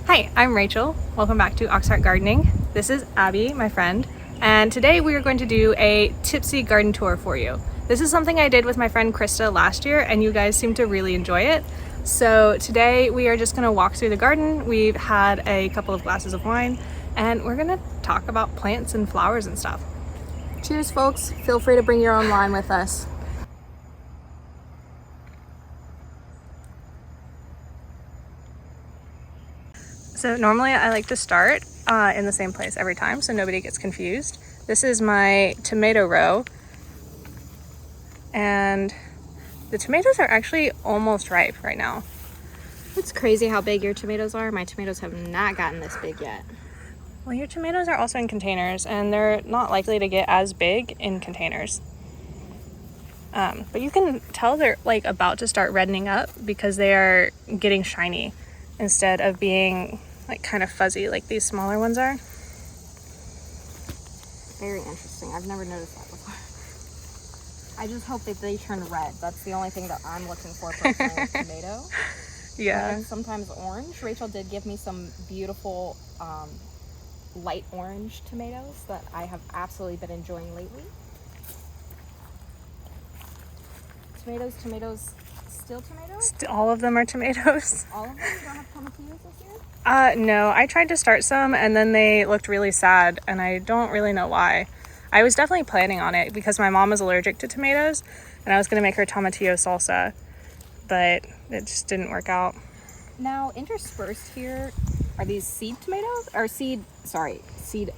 Hi, I'm Rachel. Welcome back to Auxhart Gardening. This is Abby, my friend, and today we are going to do a Tipsy garden tour for you. This is something I did with my friend Krista last year, and you guys seem to really enjoy it. So today we are just going to walk through the garden. We've had a couple of glasses of wine, and we're going to talk about plants and flowers and stuff. Cheers, folks. Feel free to bring your own wine with us. So normally I like to start in the same place every time so nobody gets confused. This is my tomato row, and the tomatoes are actually almost ripe right now. It's crazy how big your tomatoes are. My tomatoes have not gotten this big yet. Well, your tomatoes are also in containers, and they're not likely to get as big in containers. But you can tell they're like about to start reddening up because they are getting shiny instead of being like kind of fuzzy like these smaller ones are. Very interesting. I've never noticed that before. I just hope that they turn red. That's the only thing that I'm looking for personally with tomato. Yeah. And sometimes orange. Rachel did give me some beautiful light orange tomatoes that I have absolutely been enjoying lately. Tomatoes, still tomatoes? All of them are tomatoes. All of them? You don't have tomatillos this year? No, I tried to start some and then they looked really sad, and I don't really know why. I was definitely planning on it because my mom is allergic to tomatoes, and I was going to make her tomatillo salsa, but it just didn't work out. Now, interspersed here are these seed tomatoes, or seed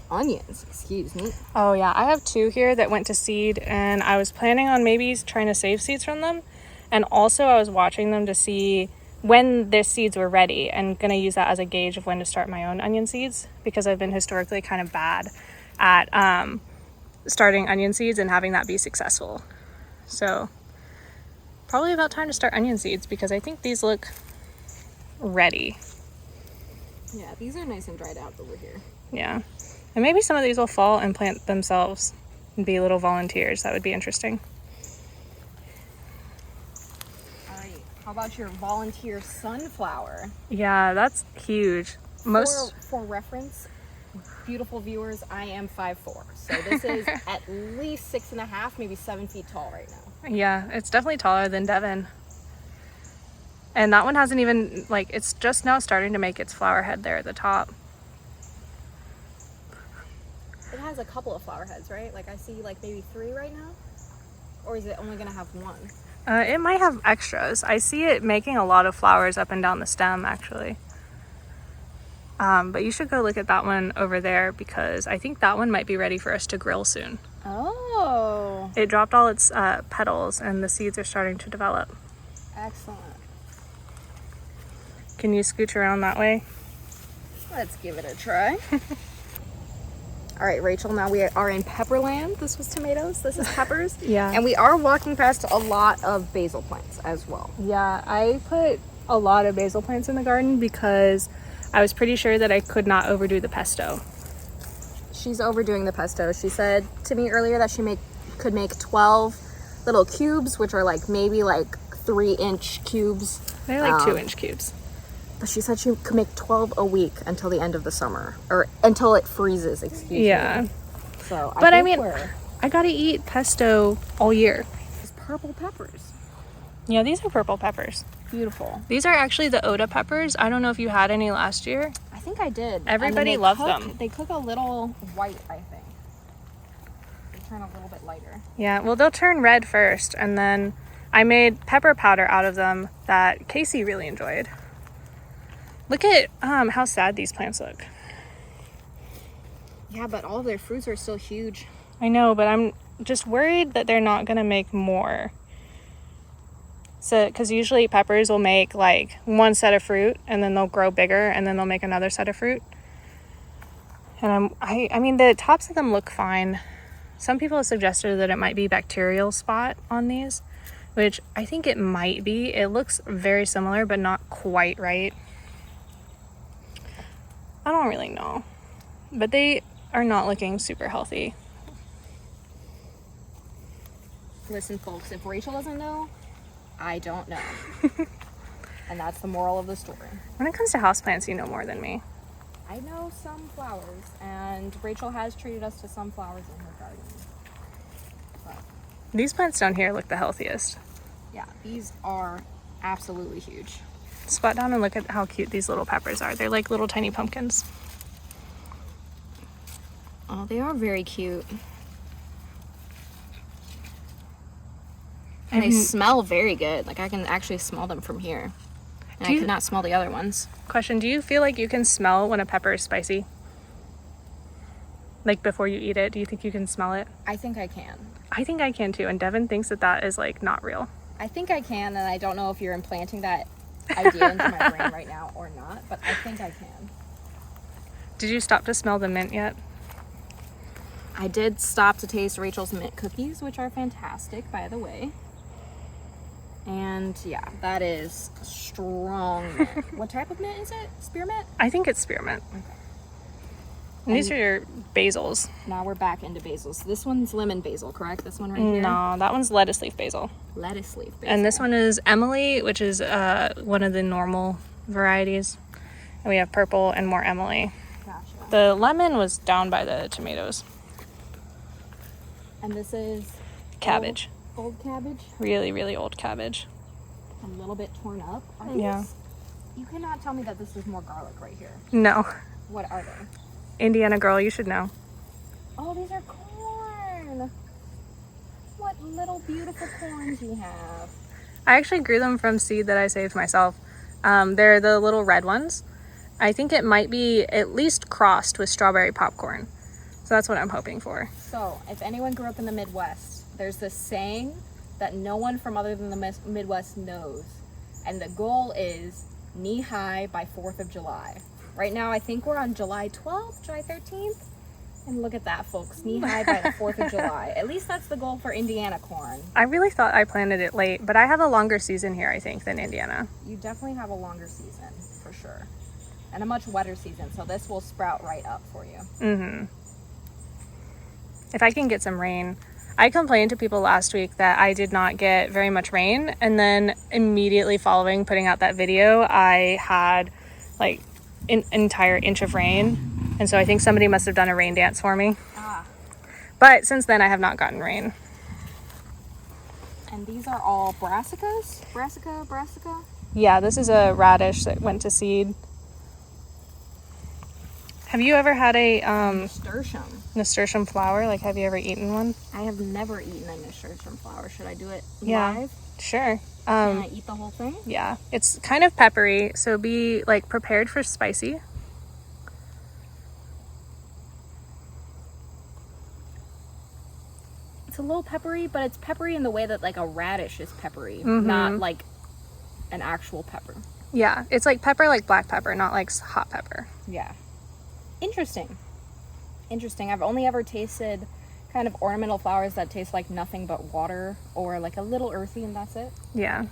onions, excuse me. Oh yeah, I have two here that went to seed, and I was planning on maybe trying to save seeds from them. And also I was watching them to see when their seeds were ready, and gonna use that as a gauge of when to start my own onion seeds, because I've been historically kind of bad at starting onion seeds and having that be successful. So probably about time to start onion seeds because I think these look ready. Yeah, these are nice and dried out over here. Yeah. And maybe some of these will fall and plant themselves and be little volunteers. That would be interesting. All right. How about your volunteer sunflower? Yeah, that's huge. For reference, beautiful viewers, I am 5'4". So this is at least 6.5, maybe 7 feet tall right now. Yeah, it's definitely taller than Devon. And that one hasn't even, like, it's just now starting to make its flower head there at the top. It has a couple of flower heads, right? Like I see like maybe 3 right now? Or is it only gonna have 1? It might have extras. I see it making a lot of flowers up and down the stem, actually. But you should go look at that one over there because I think that one might be ready for us to grill soon. Oh. It dropped all its petals and the seeds are starting to develop. Excellent. Can you scooch around that way? Let's give it a try. All right, Rachel, now we are in Pepperland. This was tomatoes, this is peppers. Yeah. And we are walking past a lot of basil plants as well. Yeah, I put a lot of basil plants in the garden because I was pretty sure that I could not overdo the pesto. She's overdoing the pesto. She said to me earlier that she could make 12 little cubes, which are like maybe like 3-inch cubes. They're like 2-inch cubes. But she said she could make 12 a week until the end of the summer, or until it freezes, excuse me. Yeah. So, I mean, I gotta eat pesto all year. These purple peppers. Yeah, these are purple peppers. Beautiful. These are actually the Oda peppers. I don't know if you had any last year. I think I did. Everybody loves them. They cook a little white, I think. They turn a little bit lighter. Yeah, well, they'll turn red first, and then I made pepper powder out of them that Casey really enjoyed. Look at how sad these plants look. Yeah, but all of their fruits are still huge. I know, but I'm just worried that they're not gonna make more. So, because usually peppers will make like one set of fruit, and then they'll grow bigger, and then they'll make another set of fruit. And I mean, the tops of them look fine. Some people have suggested that it might be bacterial spot on these, which I think it might be. It looks very similar, but not quite right. I don't really know, but they are not looking super healthy. Listen, folks, if Rachel doesn't know, I don't know. And that's the moral of the story. When it comes to houseplants, you know more than me. I know some flowers, and Rachel has treated us to some flowers in her garden. But These plants down here look the healthiest. yeah, these are absolutely huge. Squat down and look at how cute these little peppers are. They're like little tiny pumpkins. Oh, they are very cute. And they smell very good. Like, I can actually smell them from here. And I could not smell the other ones. Question, do you feel like you can smell when a pepper is spicy? Like before you eat it, do you think you can smell it? I think I can. I think I can too, and Devin thinks that that is like not real. I think I can, and I don't know if you're implanting that idea into my brain right now or not, but I think I can. Did you stop to smell the mint yet? I did stop to taste Rachel's mint cookies, which are fantastic, by the way. And yeah, that is strong mint. What type of mint is it? Spearmint? I think it's spearmint. Okay. And these are your basils. Now we're back into basils. This one's lemon basil, correct? This one right here? No, that one's lettuce leaf basil. Lettuce leaf basil. And this one is Emily, which is one of the normal varieties. And we have purple and more Emily. Gotcha. The lemon was down by the tomatoes. And this is Cabbage. Old cabbage. Really, really old cabbage. A little bit torn up. Are Yeah. these, you cannot tell me that this is more garlic right here. No. What are they? Indiana girl, you should know. Oh, these are corn. What little beautiful corns you have. I actually grew them from seed that I saved myself. They're the little red ones. I think it might be at least crossed with strawberry popcorn. So that's what I'm hoping for. So, if anyone grew up in the Midwest, there's this saying that no one from other than the Midwest knows. And the goal is knee high by 4th of July. Right now, I think we're on July 12th, July 13th. And look at that, folks. Knee high by the 4th of July. At least that's the goal for Indiana corn. I really thought I planted it late, but I have a longer season here, I think, than Indiana. You definitely have a longer season, for sure. And a much wetter season, so this will sprout right up for you. Mm-hmm. If I can get some rain. I complained to people last week that I did not get very much rain, and then immediately following putting out that video, I had like an entire inch of rain, and so I think somebody must have done a rain dance for me. But since then I have not gotten rain. And these are all brassicas? Brassica? Yeah, this is a radish that went to seed. Have you ever had a nasturtium flower? Like, have you ever eaten one? I have never eaten a nasturtium flower. Should I do it Yeah, live? sure. Can I eat the whole thing? Yeah, it's kind of peppery, so be like prepared for spicy. It's a little peppery, but it's peppery in the way that like a radish is peppery, not like an actual pepper. Yeah, it's like pepper, like black pepper, not like hot pepper. Yeah. Interesting. I've only ever tasted kind of ornamental flowers that taste like nothing but water or like a little earthy, and that's it. Yeah.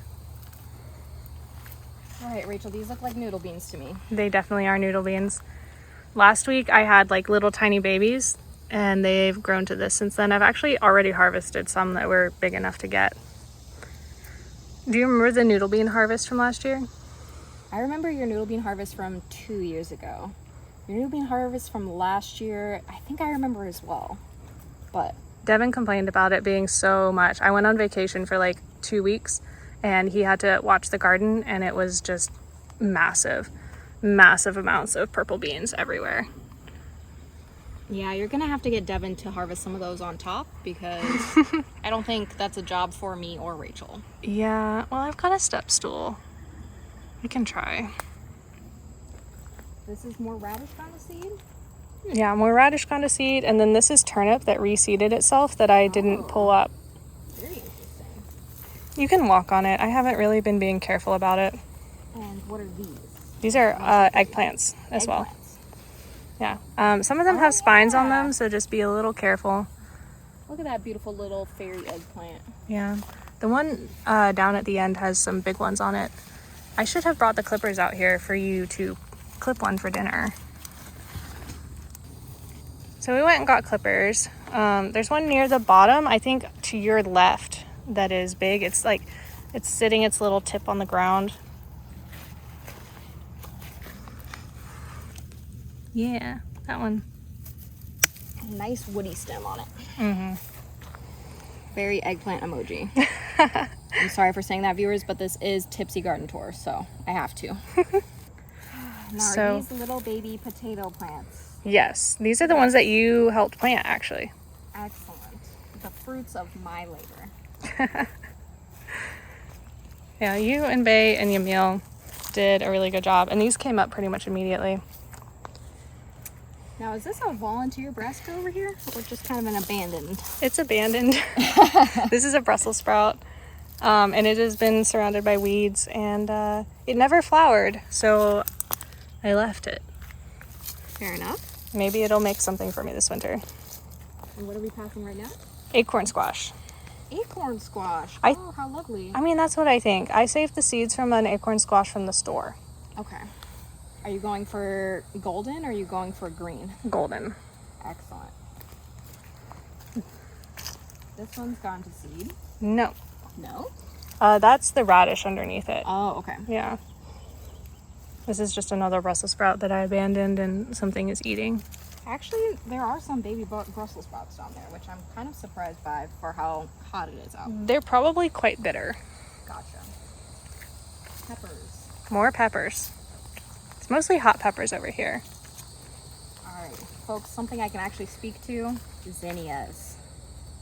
All right, Rachel, these look like noodle beans to me. They definitely are noodle beans. Last week I had like little tiny babies, and they've grown to this since then. I've actually already harvested some that were big enough to get. Do you remember the noodle bean harvest from last year? I remember your noodle bean harvest from 2 years ago. Your noodle bean harvest from last year, I think I remember as well. But Devin complained about it being so much. I went on vacation for like 2 weeks, and he had to watch the garden, and it was just massive amounts of purple beans everywhere. yeah, you're gonna have to get Devin to harvest some of those on top, because I don't think that's a job for me or Rachel. Yeah, well, I've got a step stool. We can try. This is more radish gone to seed? Yeah, more radish gone to seed, and then this is turnip that reseeded itself that I didn't pull up. Very interesting. You can walk on it. I haven't really been being careful about it. And what are these? These are eggplants as well. Eggplants. Yeah. Some of them have spines on them, so just be a little careful. Look at that beautiful little fairy eggplant. Yeah. The one down at the end has some big ones on it. I should have brought the clippers out here for you to clip one for dinner. So we went and got clippers. There's one near the bottom, I think to your left, that is big. It's like, it's sitting its little tip on the ground. Yeah, that one. Nice woody stem on it. Mm-hmm. Very eggplant emoji. I'm sorry for saying that, viewers, but this is Tipsy Garden Tour, so I have to. Now, are these little baby potato plants? Yes, these are the ones that you helped plant, actually. Excellent. The fruits of my labor. Yeah, you and Bay and Yamil did a really good job, and these came up pretty much immediately. Now, is this a volunteer brassica over here, or just kind of an abandoned? It's abandoned. This is a Brussels sprout, and it has been surrounded by weeds, and it never flowered, so I left it. Fair enough. Maybe it'll make something for me this winter. And what are we passing right now? Acorn squash. Acorn squash. Oh, how lovely. I mean, that's what I think. I saved the seeds from an acorn squash from the store. Okay. Are you going for golden or are you going for green? Golden. Excellent. This one's gone to seed. No. No? That's the radish underneath it. Oh, okay. Yeah. This is just another Brussels sprout that I abandoned and something is eating. Actually, there are some baby Brussels sprouts down there, which I'm kind of surprised by for how hot it is out. They're probably quite bitter. Gotcha. Peppers. More peppers. It's mostly hot peppers over here. Alright, folks, something I can actually speak to, zinnias.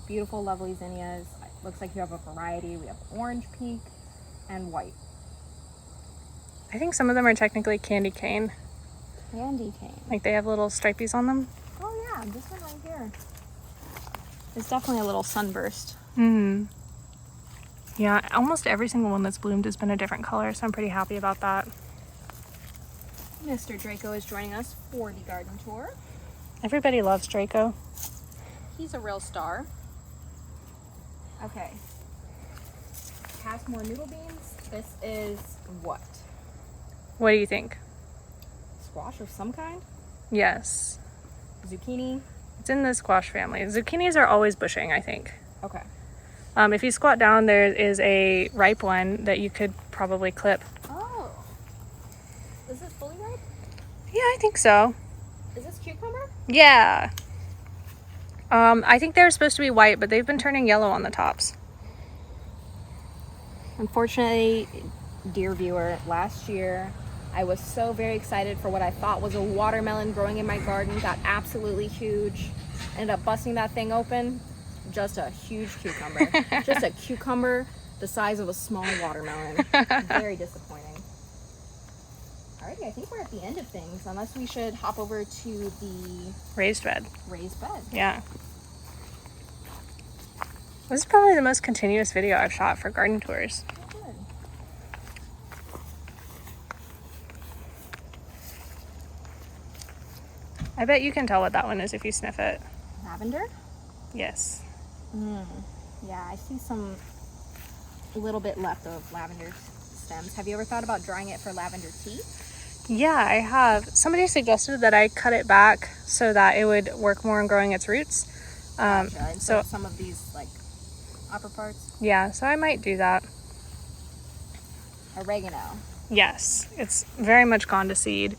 Beautiful, lovely zinnias. Looks like you have a variety. We have orange, pink, and white. I think some of them are technically candy cane. Candy cane. Like they have little stripies on them. Oh yeah, this one right here. It's definitely a little sunburst. Hmm. Yeah, almost every single one that's bloomed has been a different color, so I'm pretty happy about that. Mr. Draco is joining us for the garden tour. Everybody loves Draco. He's a real star. Okay. Pass more noodle beans. This is what? What do you think? Squash of some kind? Yes. Zucchini? It's in the squash family. Zucchinis are always bushing, I think. Okay. If you squat down, there is a ripe one that you could probably clip. Oh. Is this fully ripe? Yeah, I think so. Is this cucumber? Yeah. I think they're supposed to be white, but they've been turning yellow on the tops. Unfortunately, dear viewer, last year I was so very excited for what I thought was a watermelon growing in my garden. Got absolutely huge. Ended up busting that thing open. Just a huge cucumber. Just a cucumber the size of a small watermelon. Very disappointing. Alrighty, I think we're at the end of things, unless we should hop over to the Raised bed. raised bed. Yeah. This is probably the most continuous video I've shot for garden tours. Good. I bet you can tell what that one is if you sniff it. Lavender? Yes. Yeah, I see some little bit left of lavender stems. Have you ever thought about drying it for lavender tea? Yeah, I have. Somebody suggested that I cut it back so that it would work more on growing its roots. Gotcha. And so some of these like upper parts. yeah, so I might do that. Oregano. Yes, it's very much gone to seed.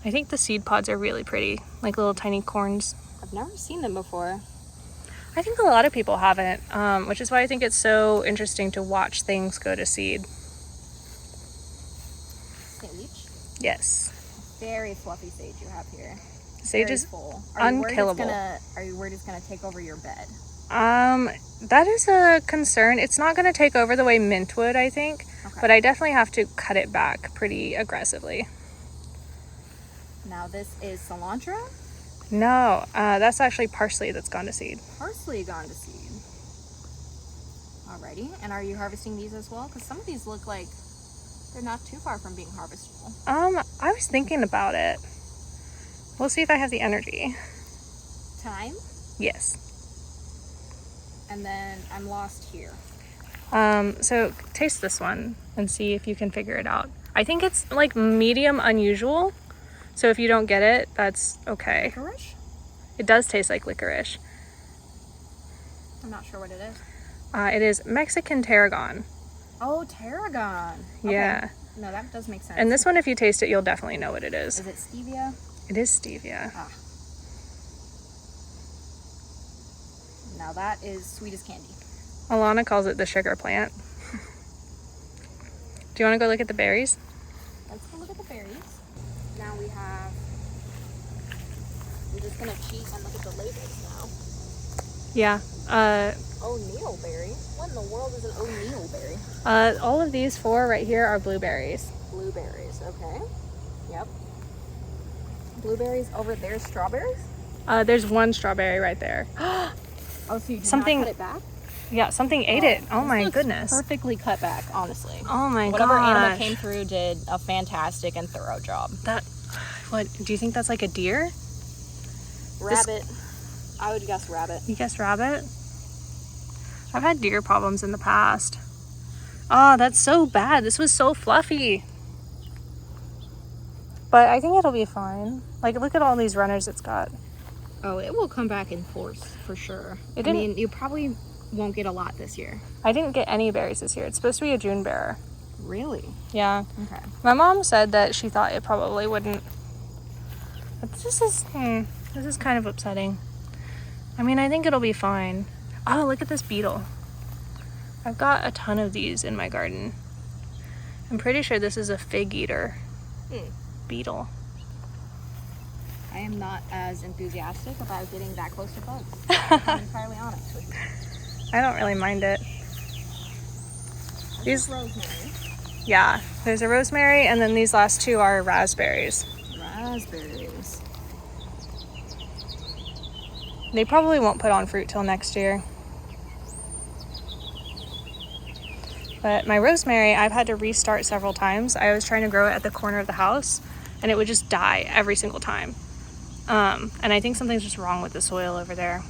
I think the seed pods are really pretty, like little tiny corns. I've never seen them before. I think a lot of people haven't, which is why I think it's so interesting to watch things go to seed. Sage. Yes. Very fluffy sage you have here. Sage Very is full. unkillable. Are you worried it's gonna take over your bed? That is a concern. It's not going to take over the way mint would, I think, but I definitely have to cut it back pretty aggressively. Now this is cilantro? No, that's actually parsley that's gone to seed. Parsley gone to seed. Alrighty, and are you harvesting these as well? Because some of these look like they're not too far from being harvestable. I was thinking about it. We'll see if I have the energy. Thyme? Yes. And then I'm lost here. So taste this one and see if you can figure it out. I think it's like medium unusual. So if you don't get it, that's okay. Licorice? It does taste like licorice. I'm not sure what it is. It is Mexican tarragon. Oh, tarragon. Okay. Yeah. No, that does make sense. And this one, if you taste it, you'll definitely know what it is. Is it stevia? It is stevia. Ah. Now that is sweet as candy. Alana calls it the sugar plant. Do you want to go look at the berries? Let's go look at the berries. Now we have... I'm just going to cheat and look at the labels now. Yeah. O'Neill berry? What in the world is an O'Neill berry? All of these 4 right here are blueberries. Blueberries, okay. Yep. Blueberries over there, strawberries? There's 1 strawberry right there. Oh, so you did Something- not cut it back? Yeah, something ate it. Oh This my looks goodness. perfectly cut back, honestly. Oh my Whatever animal gosh. came through did a fantastic and thorough job. That, what, do you think that's like a deer? Rabbit. I would guess rabbit. You guess rabbit? I've had deer problems in the past. Oh, that's so bad. This was so fluffy. But I think it'll be fine. Like, look at all these runners it's got. Oh, it will come back in force for sure. It I didn't- mean, you probably won't get a lot this year. I didn't get any berries this year. It's supposed to be a June bearer. Really? Yeah. Okay. My mom said that she thought it probably wouldn't. But this is kind of upsetting. I mean, I think it'll be fine. Oh, look at this beetle. I've got a ton of these in my garden. I'm pretty sure this is a fig eater beetle. I am not as enthusiastic about getting that close to bugs. I'm entirely honest with you. I don't really mind it. These, Rosemary. yeah, there's a rosemary, and then these last 2 are raspberries. Raspberries. They probably won't put on fruit till next year. But my rosemary, I've had to restart several times. I was trying to grow it at the corner of the house, and it would just die every single time. And I think something's just wrong with the soil over there,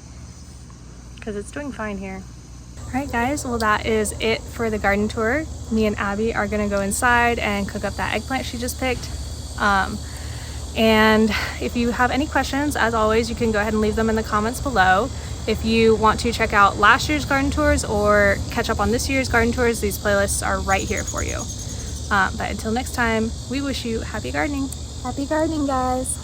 because it's doing fine here. All right, guys, well, that is it for the garden tour. Me and Abby are gonna go inside and cook up that eggplant she just picked. And if you have any questions, as always, you can go ahead and leave them in the comments below. If you want to check out last year's garden tours or catch up on this year's garden tours, these playlists are right here for you. But until next time, we wish you happy gardening. Happy gardening, guys.